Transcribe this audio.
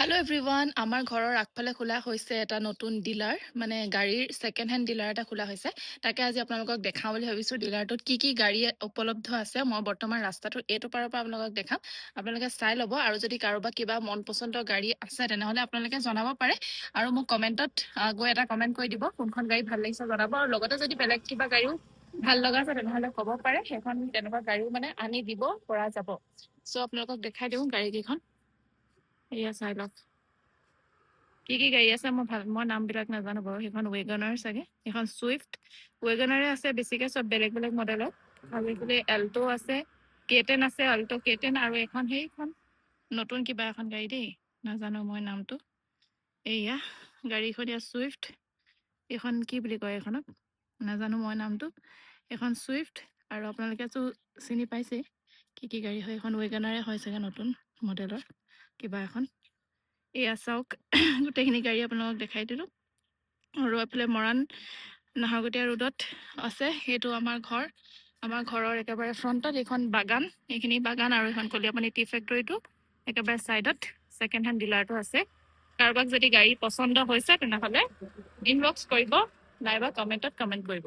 Hello' everyone, আমাৰ ঘৰৰ আগফালে খোলা হৈছে এটা নতুন ডিলাৰ, মানে গাড়ীৰ ছেকেণ্ড হেণ্ড ডিলাৰ এটা খোলা হৈছে। তাকে আজি আপোনালোকক দেখাওঁ বুলি ভাবিছোঁ ডিলাৰটোত কি কি গাড়ী উপলব্ধ আছে। মই বৰ্তমান ৰাস্তাটোৰ এইটো পাৰৰ পৰা আপোনালোকক দেখাম, আপোনালোকে চাই ল'ব। আৰু যদি কাৰোবাৰ কিবা মন পচন্দৰ গাড়ী আছে তেনেহ'লে আপোনালোকে জনাব পাৰে আৰু মোক কমেণ্টত গৈ এটা কমেণ্ট কৰি দিব, কোনখন গাড়ী ভাল লাগিছে জনাব। আৰু লগতে যদি বেলেগ কিবা গাড়ীও ভাল লগা আছে তেনেহ'লে ক'ব পাৰে, সেইখন তেনেকুৱা গাড়ীও মানে আনি দিব পৰা যাব। চ' আপোনালোকক দেখাই দিওঁ গাড়ীকেইখন। এয়া চাই লওক কি কি গাড়ী আছে। মই নামবিলাক নাজানো বাৰু। সেইখন ৱেগনাৰ চাগে, সেইখন চুইফ্ট ৱেগনাৰে আছে বেছিকে, চব বেলেগ বেলেগ মডেলত। আৰু এইফালে এল্টো আছে, কেটেন আছে, অল্টো কেটেন, আৰু এখন সেইখন নতুন কিবা এখন গাড়ী দেই, নাজানো মই নামটো। এইয়া গাড়ীখন ইয়াত চুইফ্ট, এইখন কি বুলি কয় এইখনক নাজানো মই নামটো। এখন চুইফ্ট, আৰু আপোনালোকেতো চিনি পাইছেই কি কি গাড়ী হয়। এখন ৱেগনাৰে হয় চাগে, নতুন মডেলৰ কিবা এখন। এয়া চাওক গোটেইখিনি গাড়ী আপোনালোকক দেখাই দিলোঁ। আৰু এইফালে মৰাণ নাহৰকটীয়া ৰোডত আছে, সেইটো আমাৰ ঘৰ। আমাৰ ঘৰৰ একেবাৰে ফ্ৰণ্টত এইখন বাগান, এইখিনি বাগান, আৰু এইখন কলিয়াপানী টি ফেক্টৰীটো একেবাৰে ছাইডত ছেকেণ্ড হেণ্ড ডিলাৰটো আছে। কাৰোবাক যদি গাড়ী পচন্দ হৈছে তেনেহ'লে ইনবক্স কৰিব নাইবা কমেণ্টত কমেণ্ট কৰিব।